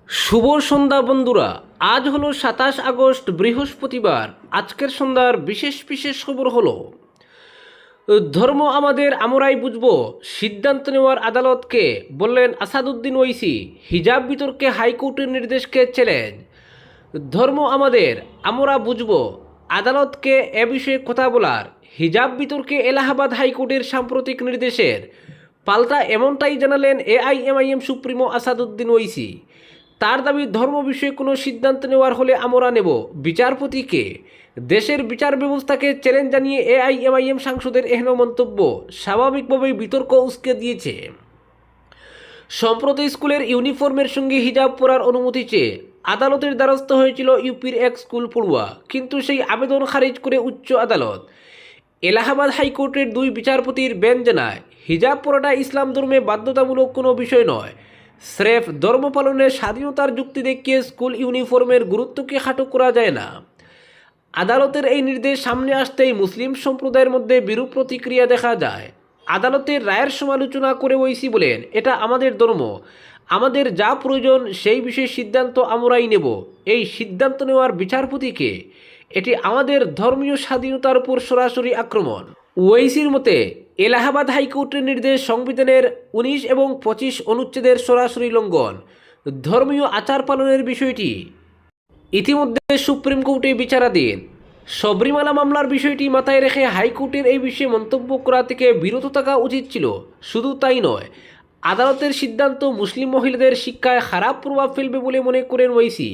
শুভ সন্ধ্যা বন্ধুরা। আজ হলো 27 আগস্ট, বৃহস্পতিবার। আজকের সন্ধ্যার বিশেষ বিশেষ খবর হলো, ধর্ম আমাদের, আমরাই বুঝব, সিদ্ধান্ত নেওয়ার আদালতকে, বললেন আসাদুদ্দিন ওয়াইসি। হিজাব বিতর্কে হাইকোর্টের নির্দেশকে চ্যালেঞ্জ। ধর্ম আমাদের, আমরা বুঝব, আদালতকে এ বিষয়ে কথা বলার। হিজাব বিতর্কে এলাহাবাদ হাইকোর্টের সাম্প্রতিক নির্দেশের পাল্টা এমনটাই জানালেন এআইএমআইএম সুপ্রিমো আসাদুদ্দিন ওয়াইসি। তার দাবি, ধর্ম বিষয়ে কোনো সিদ্ধান্ত নেওয়ার হলে আমরা নেব। বিচারপতিকে, দেশের বিচার ব্যবস্থাকে চ্যালেঞ্জ জানিয়ে এআইএমআইএম সাংসদের এহেন মন্তব্য স্বাভাবিকভাবেই বিতর্ক উস্কে দিয়েছে। সম্প্রতি স্কুলের ইউনিফর্মের সঙ্গে হিজাব পরার অনুমতি চেয়ে আদালতের দ্বারস্থ হয়েছিল ইউপির এক স্কুল পড়ুয়া, কিন্তু সেই আবেদন খারিজ করে উচ্চ আদালত। এলাহাবাদ হাইকোর্টের দুই বিচারপতির বেঞ্চ জানায়, হিজাব পরাটা ইসলাম ধর্মে বাধ্যতামূলক কোনো বিষয় নয়। স্রেফ ধর্ম পালনের স্বাধীনতার যুক্তি দেখিয়ে স্কুল ইউনিফর্মের গুরুত্বকে খাটো করা যায় না। আদালতের এই নির্দেশ সামনে আসতেই মুসলিম সম্প্রদায়ের মধ্যে বিরূপ প্রতিক্রিয়া দেখা যায়। আদালতের রায়ের সমালোচনা করে ওইসি বলেন, এটা আমাদের ধর্ম, আমাদের যা প্রয়োজন সেই বিষয়ে সিদ্ধান্ত আমরাই নেব। এই সিদ্ধান্ত নেওয়ার বিচারপতিকে, এটি আমাদের ধর্মীয় স্বাধীনতার উপর সরাসরি আক্রমণ। ওয়েইসির মতে, এলাহাবাদ হাইকোর্টের নির্দেশ সংবিধানের 19 এবং 25 অনুচ্ছেদের সরাসরি লঙ্ঘন। ধর্মীয় আচার পালনের বিষয়টি ইতিমধ্যে সুপ্রিম কোর্টে বিচারাধীন। শবরীমালা মামলার বিষয়টি মাথায় রেখে হাইকোর্টের এই বিষয়ে মন্তব্য করা থেকে বিরত থাকা উচিত ছিল। শুধু তাই নয়, আদালতের সিদ্ধান্ত মুসলিম মহিলাদের শিক্ষায় খারাপ প্রভাব ফেলবে বলে মনে করেন ওয়াইসি।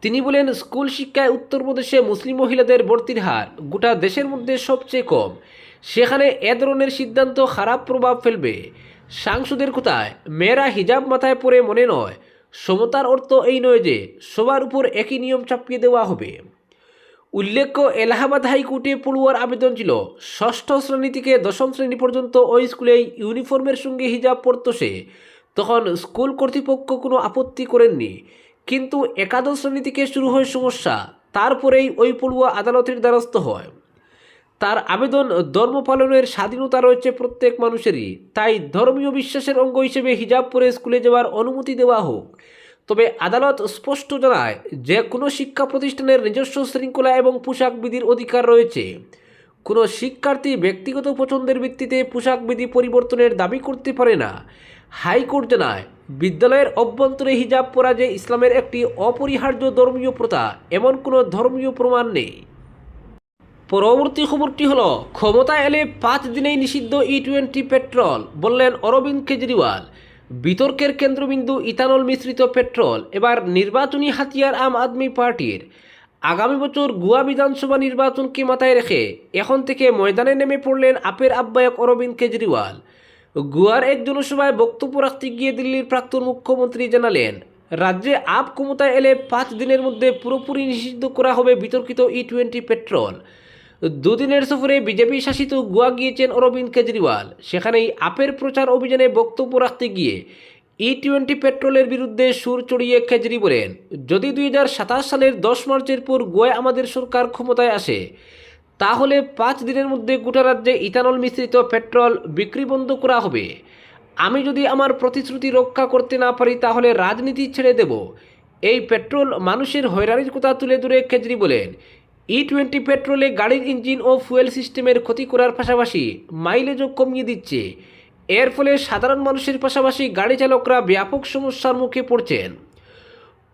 তিনি বলেন, স্কুল শিক্ষায় উত্তরপ্রদেশে মুসলিম মহিলাদের ভর্তির হার গোটা দেশের মধ্যে সবচেয়ে কম। সেখানে এ ধরনের সিদ্ধান্ত খারাপ প্রভাব ফেলবে। সাংসদের কথায়, মেয়েরা হিজাব মাথায় পরে মনে নয়। সমতার অর্থ এই নয় যে সবার উপর একই নিয়ম চাপিয়ে দেওয়া হবে। উল্লেখ্য, এলাহাবাদ হাইকোর্টে পড়ুয়ার আবেদন ছিল, ষষ্ঠ শ্রেণী থেকে দশম শ্রেণী পর্যন্ত ওই স্কুলেই ইউনিফর্মের সঙ্গে হিজাব পরত সে। তখন স্কুল কর্তৃপক্ষ কোনো আপত্তি করেননি, কিন্তু একাদশ শ্রেণী থেকে শুরু হয় সমস্যা। তারপরেই ওই পড়ুয়া আদালতের দ্বারস্থ হয়। তার আবেদন, ধর্ম পালনের স্বাধীনতা রয়েছে প্রত্যেক মানুষেরই, তাই ধর্মীয় বিশ্বাসের অঙ্গ হিসেবে হিজাব পরে স্কুলে যাওয়ার অনুমতি দেওয়া হোক। তবে আদালত স্পষ্ট জানায়, যে কোনো শিক্ষা প্রতিষ্ঠানের নিজস্ব শৃঙ্খলা এবং পোশাক বিধির অধিকার রয়েছে। কোনো শিক্ষার্থী ব্যক্তিগত পছন্দের ভিত্তিতে পোশাক বিধি পরিবর্তনের দাবি করতে পারে না। হাইকোর্ট জানায়, বিদ্যালয়ের অভ্যন্তরে হিজাব পরা যে ইসলামের একটি অপরিহার্য ধর্মীয় প্রথা, এমন কোনো ধর্মীয় প্রমাণ নেই। পরবর্তী খবরটি হলো, ক্ষমতায় এলে 5 দিনেই নিষিদ্ধ E20 পেট্রোল, বললেন অরবিন্দ কেজরিওয়াল। বিতর্কের কেন্দ্রবিন্দু ইথানল মিশ্রিত পেট্রোল এবার নির্বাচনী হাতিয়ার আম আদমি পার্টির। আগামী বছর গোয়া বিধানসভা নির্বাচনকে মাথায় রেখে এখন থেকে ময়দানে নেমে পড়লেন আপের আহ্বায়ক অরবিন্দ কেজরিওয়াল। গোয়ার এক জনসভায় বক্তব্য রাখতে গিয়ে দিল্লির প্রাক্তন মুখ্যমন্ত্রী জানালেন, রাজ্যে আপ ক্ষমতায় এলে 5 দিনের মধ্যে পুরোপুরি নিষিদ্ধ করা হবে বিতর্কিত E20 পেট্রোল। দুদিনের সফরে বিজেপি শাসিত গোয়া গিয়েছেন অরবিন্দ কেজরিওয়াল। সেখানেই আপের প্রচার অভিযানে বক্তব্য রাখতে গিয়ে E20 পেট্রোলের বিরুদ্ধে সুর চড়িয়ে কেজরি বলেন, যদি 2027 সালের 10 মার্চের পর গোয়ায় আমাদের সরকার ক্ষমতায় আসে, তাহলে 5 দিনের মধ্যে গোটা রাজ্যে ইথানল মিশ্রিত পেট্রোল বিক্রি বন্ধ করা হবে। আমি যদি আমার প্রতিশ্রুতি রক্ষা করতে না পারি, তাহলে রাজনীতি ছেড়ে দেব। এই পেট্রোল মানুষের হয়রানির কথা তুলে ধরে কেজরি বলেন, E20 পেট্রোলে গাড়ির ইঞ্জিন ও ফুয়েল সিস্টেমের ক্ষতি করার পাশাপাশি মাইলেজও কমিয়ে দিচ্ছে। এর ফলে সাধারণ মানুষের পাশাপাশি গাড়ি চালকরা ব্যাপক সমস্যার মুখে পড়ছেন।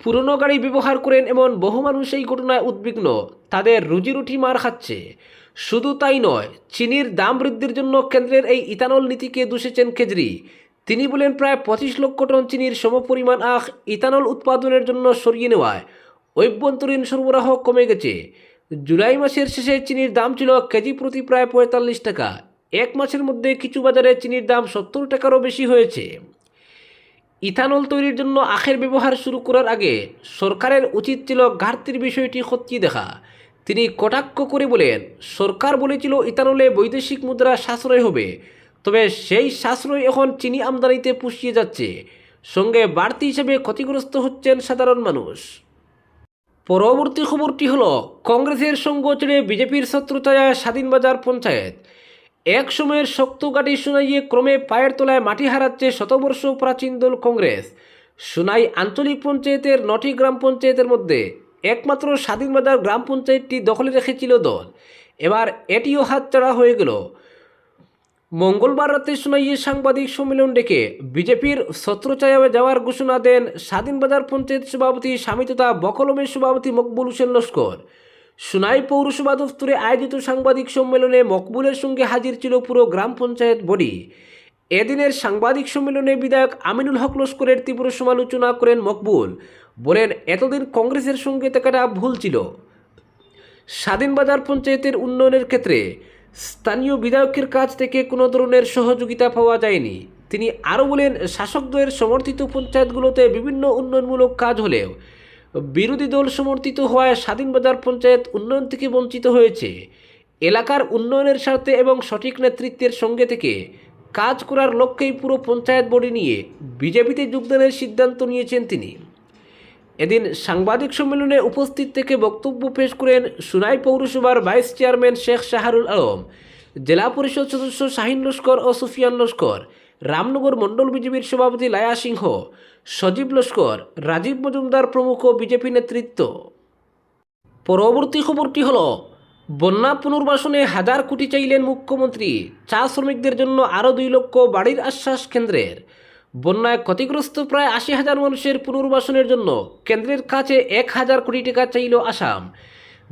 পুরনো গাড়ি ব্যবহার করেন এমন বহু মানুষ এই ঘটনায় উদ্বিগ্ন, তাদের রুজিরুটি মার খাচ্ছে। শুধু তাই নয়, চিনির দাম বৃদ্ধির জন্য কেন্দ্রের এই ইথানল নীতিকে দোষেছেন কেজরি। তিনি বলেন, প্রায় 25 লক্ষ টন চিনির সমপরিমাণ আখ ইথানল উৎপাদনের জন্য সরিয়ে নেওয়ায় অভ্যন্তরীণ সরবরাহ কমে গেছে। জুলাই মাসের শেষে চিনির দাম ছিল কেজি প্রতি প্রায় 45 টাকা। এক মাসের মধ্যে কিছু বাজারে চিনির দাম 70 টাকারও বেশি হয়েছে। ইথানল তৈরির জন্য আখের ব্যবহার শুরু করার আগে সরকারের উচিত ছিল ঘাটতির বিষয়টি খতিয়ে দেখা। তিনি কটাক্ষ করে বলেন, সরকার বলেছিল ইথানলে বৈদেশিক মুদ্রা সাশ্রয় হবে, তবে সেই সাশ্রয় এখন চিনি আমদানিতে পুষিয়ে যাচ্ছে। সঙ্গে বাড়তি হিসেবে ক্ষতিগ্রস্ত হচ্ছেন সাধারণ মানুষ। পরবর্তী খবরটি হলো, কংগ্রেসের সঙ্গ ছেড়ে বিজেপির ছত্রছায়ায় স্বাধীনবাজার পঞ্চায়েত। এক সময়ের শক্ত গাড়ি শোনাইয়ে ক্রমে পায়ের তলায় মাটি হারাচ্ছে শতবর্ষ প্রাচীন দল কংগ্রেস। সোনাই আঞ্চলিক পঞ্চায়েতের 9টি গ্রাম পঞ্চায়েতের মধ্যে একমাত্র স্বাধীনবাজার গ্রাম পঞ্চায়েতটি দখলে রেখেছিল দল। এবার এটিও হাতছাড়া হয়ে গেল। মঙ্গলবার রাতে সোনাইয়ে সাংবাদিক সম্মেলন ডেকে বিজেপির ছত্রছায়ায় যাওয়ার ঘোষণা দেন স্বাধীনবাজার পঞ্চায়েত সভাপতি স্বামী তথা বকলমের সভাপতি মকবুল হোসেন লস্কর। সোনাই পৌরসভা দফতরে আয়োজিত সাংবাদিক সম্মেলনে মকবুলের সঙ্গে হাজির ছিল পুরো গ্রাম পঞ্চায়েত বডি। এদিনের সাংবাদিক সম্মেলনে বিধায়ক আমিনুল হক লস্করের তীব্র সমালোচনা করেন মকবুল। বলেন, এতদিন কংগ্রেসের সঙ্গে থাকাটা ভুল ছিল। স্বাধীনবাজার পঞ্চায়েতের উন্নয়নের ক্ষেত্রে স্থানীয় বিধায়কের কাছ থেকে কোনো ধরনের সহযোগিতা পাওয়া যায়নি। তিনি আরও বলেন, শাসকদের সমর্থিত পঞ্চায়েতগুলোতে বিভিন্ন উন্নয়নমূলক কাজ হলেও বিরোধী দল সমর্থিত হওয়ায় স্বাধীনবাজার পঞ্চায়েত উন্নয়ন থেকে বঞ্চিত হয়েছে। এলাকার উন্নয়নের স্বার্থে এবং সঠিক নেতৃত্বের সঙ্গে থেকে কাজ করার লক্ষ্যেই পুরো পঞ্চায়েত বডি নিয়ে বিজেপিতে যোগদানের সিদ্ধান্ত নিয়েছেন তিনি। এদিন সাংবাদিক সম্মেলনে উপস্থিত থেকে বক্তব্য পেশ করেন সোনাই পৌরসভার ভাইস চেয়ারম্যান শেখ শাহরুল আলম, জেলা পরিষদ সদস্য শাহিন লস্কর ও সুফিয়ান লস্কর, রামনগর মণ্ডল বিজেপির সভাপতি লায়া সিংহ, সজীব লস্কর, রাজীব মজুমদার প্রমুখ বিজেপি নেতৃত্ব। পরবর্তী খবরটি হল, বন্যা পুনর্বাসনে 1000 কোটি চাইলেন মুখ্যমন্ত্রী। চা শ্রমিকদের জন্য আরও 2 লক্ষ বাড়ির আশ্বাস কেন্দ্রের। বন্যায় ক্ষতিগ্রস্ত প্রায় 80,000 মানুষের পুনর্বাসনের জন্য কেন্দ্রের কাছে 1000 কোটি টাকা চাইল আসাম।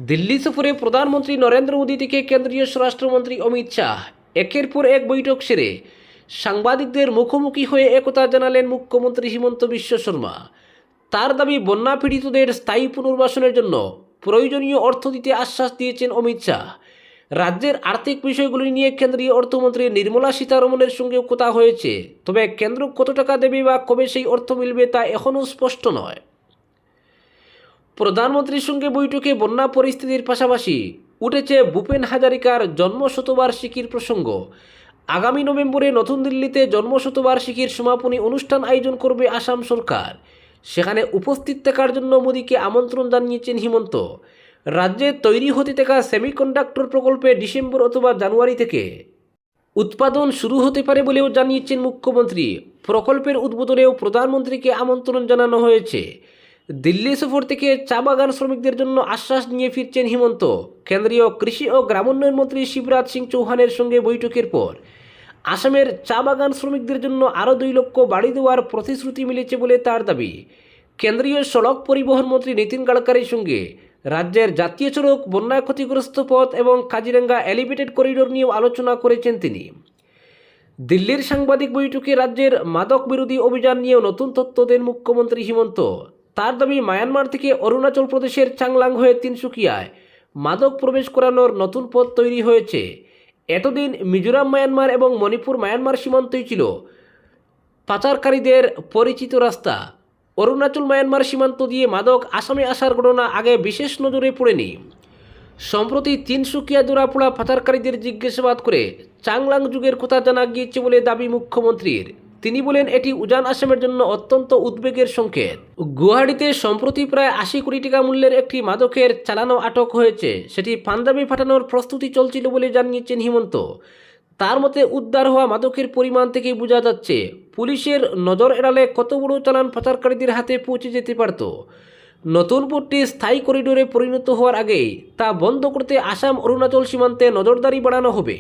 দিল্লি সফরে প্রধানমন্ত্রী নরেন্দ্র মোদী থেকে কেন্দ্রীয় স্বরাষ্ট্রমন্ত্রী অমিত শাহ একের পর এক বৈঠক সেরে সাংবাদিকদের মুখোমুখি হয়ে একথা জানালেন মুখ্যমন্ত্রী হিমন্ত বিশ্ব শর্মা। তার দাবি, বন্যা পীড়িতদের স্থায়ী পুনর্বাসনের জন্য প্রয়োজনীয় অর্থ দিতে আশ্বাস দিয়েছেন অমিত শাহ। রাজ্যের আর্থিক বিষয়গুলি নিয়ে কেন্দ্রীয় অর্থমন্ত্রী নির্মলা সীতারমণের সঙ্গেও কথা হয়েছে, তবে কেন্দ্র কত টাকা দেবে বা কবে সেই অর্থ মিলবে তা এখনও স্পষ্ট নয়। প্রধানমন্ত্রীর সঙ্গে বৈঠকে বন্যা পরিস্থিতির পাশাপাশি উঠেছে ভূপেন হাজারিকার জন্মশতবার্ষিকীর প্রসঙ্গ। আগামী নভেম্বরে নতুন দিল্লিতে জন্মশতবার্ষিকীর সমাপনী অনুষ্ঠান আয়োজন করবে আসাম সরকার। সেখানে উপস্থিত থাকার জন্য মোদীকে আমন্ত্রণ জানিয়েছেন হিমন্ত। রাজ্যে তৈরি হতে থাকা সেমিকন্ডাক্টর প্রকল্পে ডিসেম্বর অথবা জানুয়ারি থেকে উৎপাদন শুরু হতে পারে বলেও জানিয়েছেন মুখ্যমন্ত্রী। প্রকল্পের উদ্বোধনেও প্রধানমন্ত্রীকে আমন্ত্রণ জানানো হয়েছে। দিল্লি সফর থেকে চা বাগান শ্রমিকদের জন্য আশ্বাস নিয়ে ফিরছেন হিমন্ত। কেন্দ্রীয় কৃষি ও গ্রামোন্নয়ন মন্ত্রী শিবরাজ সিং চৌহানের সঙ্গে বৈঠকের পর আসামের চা বাগান শ্রমিকদের জন্য আরও 2 লক্ষ বাড়ি দেওয়ার প্রতিশ্রুতি মিলেছে বলে তার দাবি। কেন্দ্রীয় সড়ক পরিবহন মন্ত্রী নীতিন গাডকারির সঙ্গে রাজ্যের জাতীয় সড়ক, বন্যায় ক্ষতিগ্রস্ত পথ এবং কাজিরাঙ্গা এলিভেটেড করিডোর নিয়েও আলোচনা করেছেন তিনি। দিল্লির সাংবাদিক বৈঠকে রাজ্যের মাদক বিরোধী অভিযান নিয়েও নতুন তথ্য দেন মুখ্যমন্ত্রী হিমন্ত। তার দাবি, মায়ানমার থেকে অরুণাচল প্রদেশের চাংলাং হয়ে তিনসুকিয়ায় মাদক প্রবেশ করানোর নতুন পথ তৈরি হয়েছে। এতদিন মিজোরাম মায়ানমার এবং মণিপুর মায়ানমার সীমান্তই ছিল পাচারকারীদের পরিচিত রাস্তা। অরুণাচল মায়ানমার সীমান্ত দিয়ে মাদক আসামে আসার ঘটনা আগে বিশেষ নজরে পড়েনি। সম্প্রতি তিনসুকিয়া জোড়াপোড়া পাচারকারীদের জিজ্ঞাসাবাদ করে চাংলাং যুগের কথা জানা গিয়েছে বলে দাবি মুখ্যমন্ত্রীর। তিনি বলেন, এটি উজান আসামের জন্য অত্যন্ত উদ্বেগের সংকেত। গুয়াহাটিতে সম্প্রতি প্রায় 80 কোটি টাকা মূল্যের একটি মাদকের চালানো আটক হয়েছে। সেটি পাঞ্জাবে পাঠানোর প্রস্তুতি চলছিল বলে জানিয়েছেন হিমন্ত। তার মতে, উদ্ধার হওয়া মাদকের পরিমাণ থেকেই বোঝা যাচ্ছে পুলিশের নজর এড়ালে কত বড় চালান পাচারকারীদের হাতে পৌঁছে যেতে পারত। নতুন পথটি স্থায়ী করিডোরে পরিণত হওয়ার আগেই তা বন্ধ করতে আসাম অরুণাচল সীমান্তে নজরদারি বাড়ানো হবে।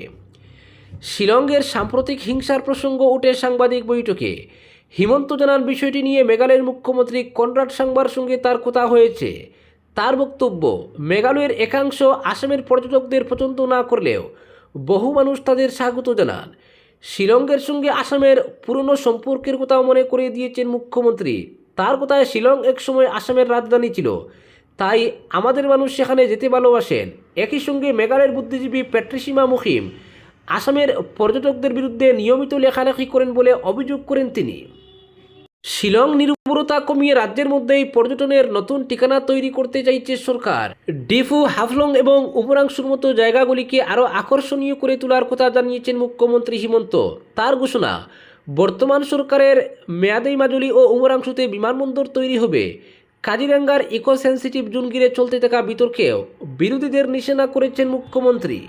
শিলংয়ের সাম্প্রতিক হিংসার প্রসঙ্গ ওঠে সাংবাদিক বৈঠকে। হিমন্ত জানান, বিষয়টি নিয়ে মেঘালয়ের মুখ্যমন্ত্রী কনরাড সাংমার সঙ্গে তার কথা হয়েছে। তার বক্তব্য, মেঘালয়ের একাংশ আসামের পর্যটকদের পছন্দ না করলেও বহু মানুষ তাদের স্বাগত জানান। শিলংয়ের সঙ্গে আসামের পুরনো সম্পর্কের কথা মনে করিয়ে দিয়েছেন মুখ্যমন্ত্রী। তার কথায়, শিলং একসময় আসামের রাজধানী ছিল, তাই আমাদের মানুষ সেখানে যেতে ভালোবাসেন। একই সঙ্গে মেঘালয়ের বুদ্ধিজীবী প্যাট্রিসিমা মুখিম আসামের পর্যটকদের বিরুদ্ধে নিয়মিত লেখালেখি করেন বলে অভিযোগ করেন তিনি। শিলং নির্ভরতা কমিয়ে রাজ্যের মধ্যেই পর্যটনের নতুন ঠিকানা তৈরি করতে চাইছে সরকার। ডিফু, হাফলং এবং উমরাংশুর মতো জায়গাগুলিকে আরও আকর্ষণীয় করে তোলার কথা জানিয়েছেন মুখ্যমন্ত্রী হিমন্ত। তার ঘোষণা, বর্তমান সরকারের মেয়াদেই মাজুলি ও উমরাংশুতে বিমানবন্দর তৈরি হবে। কাজিরাঙ্গার ইকো সেন্সিটিভ জোন ঘিরে চলতে থাকা বিতর্কেও বিরোধীদের নিশানা করেছেন মুখ্যমন্ত্রী।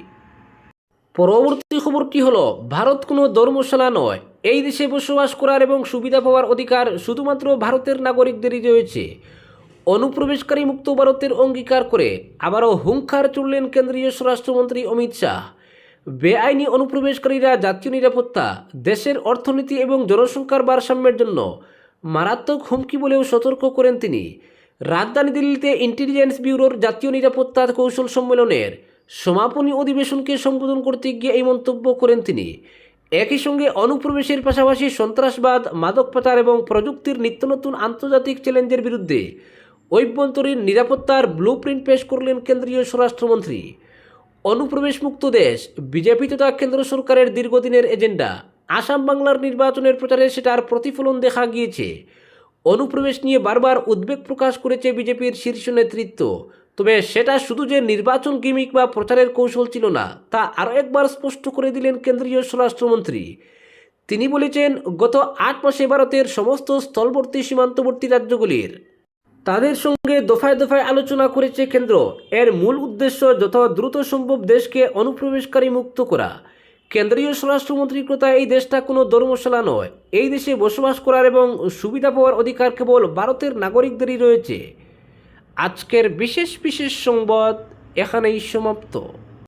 পরবর্তী খবরটি হলো, ভারত কোনো ধর্মশালা নয়, এই দেশে বসবাস করার এবং সুবিধা পাওয়ার অধিকার শুধুমাত্র ভারতের নাগরিকদেরই রয়েছে। অনুপ্রবেশকারী মুক্ত ভারতের অঙ্গীকার করে আবারও হুঙ্কার তুললেন কেন্দ্রীয় স্বরাষ্ট্রমন্ত্রী অমিত শাহ। বেআইনি অনুপ্রবেশকারীরা জাতীয় নিরাপত্তা, দেশের অর্থনীতি এবং জনসংখ্যার ভারসাম্যের জন্য মারাত্মক হুমকি বলেও সতর্ক করেন তিনি। রাজধানী দিল্লিতে ইন্টেলিজেন্স ব্যুরোর জাতীয় নিরাপত্তা কৌশল সম্মেলনের সমাপনী অধিবেশনকে সম্বোধন করতে গিয়ে এই মন্তব্য করেন তিনি। একই সঙ্গে অনুপ্রবেশের পাশাপাশি সন্ত্রাসবাদ, মাদক পাচার এবং প্রযুক্তির নিত্যনতুন আন্তর্জাতিক চ্যালেঞ্জের বিরুদ্ধে অভ্যন্তরীণ নিরাপত্তার ব্লুপ্রিন্ট পেশ করলেন কেন্দ্রীয় স্বরাষ্ট্রমন্ত্রী। অনুপ্রবেশমুক্ত দেশ বিজেপি তথা কেন্দ্র সরকারের দীর্ঘদিনের এজেন্ডা। আসাম বাংলার নির্বাচনের প্রচারে সেটার প্রতিফলন দেখা গিয়েছে। অনুপ্রবেশ নিয়ে বারবার উদ্বেগ প্রকাশ করেছে বিজেপির শীর্ষ নেতৃত্ব। তবে সেটা শুধু যে নির্বাচন গিমিক বা প্রচারের কৌশল ছিল না, তা আরও একবার স্পষ্ট করে দিলেন কেন্দ্রীয় স্বরাষ্ট্রমন্ত্রী। তিনি বলেছেন, গত 8 মাসে ভারতের সমস্ত স্থলবর্তী সীমান্তবর্তী রাজ্যগুলির তাদের সঙ্গে দফায় দফায় আলোচনা করেছে কেন্দ্র। এর মূল উদ্দেশ্য যত দ্রুত সম্ভব দেশকে অনুপ্রবেশকারী মুক্ত করা। কেন্দ্রীয় স্বরাষ্ট্রমন্ত্রীর কথা, এই দেশটা কোনো ধর্মশালা নয়। এই দেশে বসবাস করার এবং সুবিধা পাওয়ার অধিকার কেবল ভারতের নাগরিকদেরই রয়েছে। আজকের বিশেষ সংবাদ এখানেই সমাপ্ত।